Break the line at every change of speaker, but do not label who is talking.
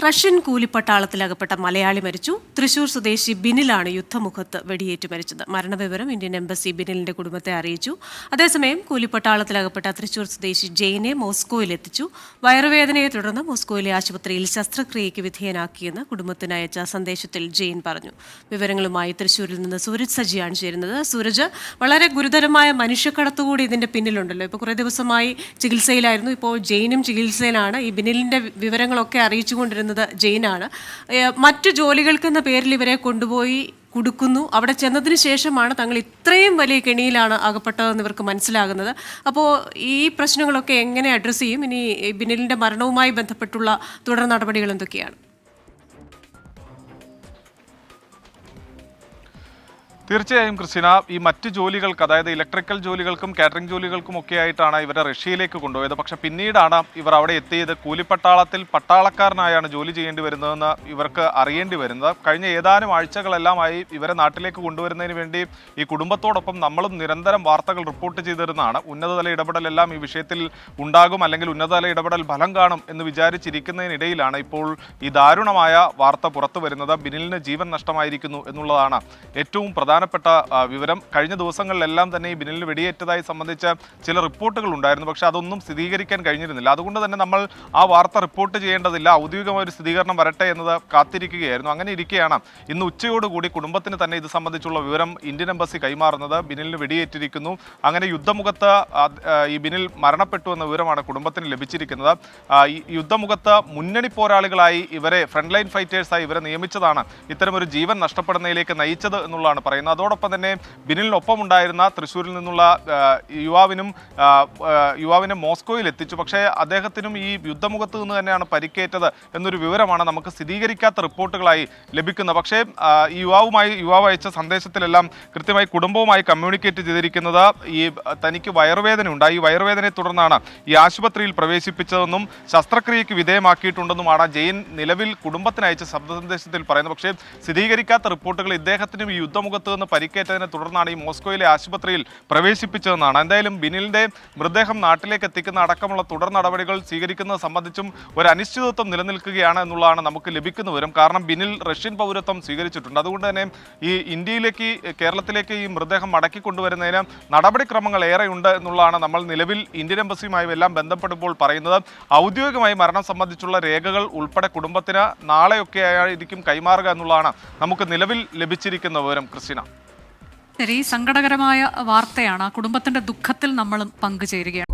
Russian കൂലിപ്പട്ടാളത്തിലകപ്പെട്ട Malayali മരിച്ചു. തൃശൂർ സ്വദേശി ബിനിലാണ് യുദ്ധമുഖത്ത് വെടിയേറ്റ് മരിച്ചത്. മരണവിവരം ഇന്ത്യൻ എംബസി ബിനിലിന്റെ കുടുംബത്തെ അറിയിച്ചു. അതേസമയം കൂലിപ്പട്ടാളത്തിലകപ്പെട്ട തൃശൂർ സ്വദേശി ജെയിനെ മോസ്കോയിലെത്തിച്ചു. വയറുവേദനയെ തുടർന്ന് മോസ്കോയിലെ ആശുപത്രിയിൽ ശസ്ത്രക്രിയയ്ക്ക് വിധേയനാക്കിയെന്ന് കുടുംബത്തിന് അയച്ച സന്ദേശത്തിൽ ജെയിൻ പറഞ്ഞു. വിവരങ്ങളുമായി തൃശൂരിൽ നിന്ന് സൂരജ് സജിയാണ് ചേരുന്നത്. സൂരജ്, വളരെ ഗുരുതരമായ മനുഷ്യക്കടത്തുകൂടി ഇതിന്റെ പിന്നിലുണ്ടല്ലോ. ഇപ്പോൾ കുറേ ദിവസമായി ചികിത്സയിലായിരുന്നു. ഇപ്പോൾ ജെയിനും ചികിത്സയിലാണ്. ഈ ബിനിലിന്റെ വിവരങ്ങളൊക്കെ അറിയിച്ചുകൊണ്ടിരുന്നത് ജെയിനാണ്. മറ്റു ജോലികൾക്കെന്ന പേരിൽ ഇവരെ കൊണ്ടുപോയി കൊടുക്കുന്നു. അവിടെ ചെന്നതിന് ശേഷമാണ് തങ്ങൾ ഇത്രയും വലിയ കെണിയിലാണ് അകപ്പെട്ടതെന്ന് ഇവർക്ക് മനസ്സിലാകുന്നത്. അപ്പോൾ ഈ പ്രശ്നങ്ങളൊക്കെ എങ്ങനെ അഡ്രസ്സ് ചെയ്യും? ഇനി ബിനിലിന്റെ മരണവുമായി ബന്ധപ്പെട്ടുള്ള തുടർ നടപടികൾ എന്തൊക്കെയാണ്?
തീർച്ചയായും ക്രിസ്റ്റിന, ഈ മറ്റ് ജോലികൾക്ക്, അതായത് ഇലക്ട്രിക്കൽ ജോലികൾക്കും കാറ്ററിംഗ് ജോലികൾക്കും ഒക്കെ ആയിട്ടാണ് ഇവരെ റഷ്യയിലേക്ക് കൊണ്ടുപോയത്. പക്ഷെ പിന്നീടാണ് ഇവർ അവിടെ എത്തിയത്. കൂലിപ്പട്ടാളത്തിൽ പട്ടാളക്കാരനായാണ് ജോലി ചെയ്യേണ്ടി വരുന്നതെന്ന് ഇവർക്ക് അറിയേണ്ടി വരുന്നത്. കഴിഞ്ഞ ഏതാനും ആഴ്ചകളെല്ലാമായി ഇവരെ നാട്ടിലേക്ക് കൊണ്ടുവരുന്നതിന് വേണ്ടി ഈ കുടുംബത്തോടൊപ്പം നമ്മളും നിരന്തരം വാർത്തകൾ റിപ്പോർട്ട് ചെയ്തിരുന്നതാണ്. ഉന്നതതല ഇടപെടലെല്ലാം ഈ വിഷയത്തിൽ ഉണ്ടാകും, അല്ലെങ്കിൽ ഉന്നതതല ഇടപെടൽ ഫലം കാണും എന്ന് വിചാരിച്ചിരിക്കുന്നതിനിടയിലാണ് ഇപ്പോൾ ഈ ദാരുണമായ വാർത്ത പുറത്തു വരുന്നത്. ബിനിലിന് ജീവൻ നഷ്ടമായിരിക്കുന്നു എന്നുള്ളതാണ് ഏറ്റവും പ്രധാനപ്പെട്ട വിവരം. കഴിഞ്ഞ ദിവസങ്ങളിലെല്ലാം തന്നെ ഈ ബിനിലിന് വെടിയേറ്റതായി സംബന്ധിച്ച ചില റിപ്പോർട്ടുകൾ ഉണ്ടായിരുന്നു. പക്ഷെ അതൊന്നും സ്ഥിരീകരിക്കാൻ കഴിഞ്ഞിരുന്നില്ല. അതുകൊണ്ട് തന്നെ നമ്മൾ ആ വാർത്ത റിപ്പോർട്ട് ചെയ്യേണ്ടതില്ല, ഔദ്യോഗികമായ ഒരു സ്ഥിരീകരണം വരട്ടെ എന്നത് കാത്തിരിക്കുകയായിരുന്നു. അങ്ങനെ ഇരിക്കെയാണ് ഇന്ന് ഉച്ചയോടുകൂടി കുടുംബത്തിന് തന്നെ ഇത് സംബന്ധിച്ചുള്ള വിവരം ഇന്ത്യൻ എംബസി കൈമാറുന്നത്. ബിനിലിന് വെടിയേറ്റിരിക്കുന്നു, അങ്ങനെ യുദ്ധമുഖത്ത് ഈ ബിനിൽ മരണപ്പെട്ടു എന്ന വിവരമാണ് കുടുംബത്തിന് ലഭിച്ചിരിക്കുന്നത്. ഈ യുദ്ധമുഖത്ത് മുന്നണി പോരാളികളായി ഇവരെ, ഫ്രണ്ട് ലൈൻ ഫൈറ്റേഴ്സായി ഇവരെ നിയമിച്ചതാണ് ഇത്തരമൊരു ജീവൻ നഷ്ടപ്പെടുന്നതിലേക്ക് നയിച്ചത് എന്നുള്ളതാണ് പറയുന്നത്. അതോടൊപ്പം തന്നെ ബിനിലിനൊപ്പം ഉണ്ടായിരുന്ന തൃശ്ശൂരിൽ നിന്നുള്ള യുവാവിനെ മോസ്കോയിൽ എത്തിച്ചു. പക്ഷേ അദ്ദേഹത്തിനും ഈ യുദ്ധമുഖത്ത് നിന്ന് തന്നെയാണ് പരിക്കേറ്റത് എന്നൊരു വിവരമാണ് നമുക്ക് സ്ഥിരീകരിക്കാത്ത റിപ്പോർട്ടുകളായി ലഭിക്കുന്നത്. പക്ഷേ ഈ യുവാവ് അയച്ച സന്ദേശത്തിലെല്ലാം കൃത്യമായി കുടുംബവുമായി കമ്മ്യൂണിക്കേറ്റ് ചെയ്തിരിക്കുന്നത് ഈ തനിക്ക് വയറുവേദന ഉണ്ടായി, ഈ വയറുവേദനയെ തുടർന്നാണ് ഈ ആശുപത്രിയിൽ പ്രവേശിപ്പിച്ചതെന്നും ശസ്ത്രക്രിയയ്ക്ക് വിധേയമാക്കിയിട്ടുണ്ടെന്നുമാണ് ജെയിൻ നിലവിൽ കുടുംബത്തിന് അയച്ച ശബ്ദ സന്ദേശത്തിൽ പറയുന്നത്. പക്ഷേ സ്ഥിരീകരിക്കാത്ത റിപ്പോർട്ടുകൾ ഇദ്ദേഹത്തിനും ഈ യുദ്ധമുഖത്ത് നിന്ന് പരിക്കേറ്റതിനെ തുടർന്നാണ് ഈ മോസ്കോയിലെ ആശുപത്രിയിൽ പ്രവേശിപ്പിച്ചതെന്നാണ്. എന്തായാലും ബിനിലിന്റെ മൃതദേഹം നാട്ടിലേക്ക് എത്തിക്കുന്ന അടക്കമുള്ള തുടർ നടപടികൾ സ്വീകരിക്കുന്നത് സംബന്ധിച്ചും ഒരു അനിശ്ചിതത്വം നിലനിൽക്കുകയാണ് എന്നുള്ളതാണ് നമുക്ക് ലഭിക്കുന്ന വിവരം. കാരണം ബിനിൽ റഷ്യൻ പൗരത്വം സ്വീകരിച്ചിട്ടുണ്ട്. അതുകൊണ്ട് തന്നെ ഈ ഇന്ത്യയിലേക്ക്, കേരളത്തിലേക്ക് ഈ മൃതദേഹം മടക്കിക്കൊണ്ടുവരുന്നതിന് നടപടിക്രമങ്ങൾ ഏറെയുണ്ട് എന്നുള്ളതാണ് നമ്മൾ നിലവിൽ ഇന്ത്യൻ എംബസിയുമായി എല്ലാം ബന്ധപ്പെടുമ്പോൾ പറയുന്നത്. ഔദ്യോഗികമായി മരണം സംബന്ധിച്ചുള്ള രേഖകൾ ഉൾപ്പെടെ കുടുംബത്തിന് നാളെയൊക്കെ ആയിരിക്കും കൈമാറുക എന്നുള്ളതാണ് നമുക്ക് നിലവിൽ ലഭിച്ചിരിക്കുന്ന വിവരം. ക്രിസ്റ്റിന,
ശരി, സങ്കടകരമായ വാർത്തയാണ്. കുടുംബത്തിന്റെ ദുഃഖത്തിൽ നമ്മളും പങ്കുചേരുകയാണ്.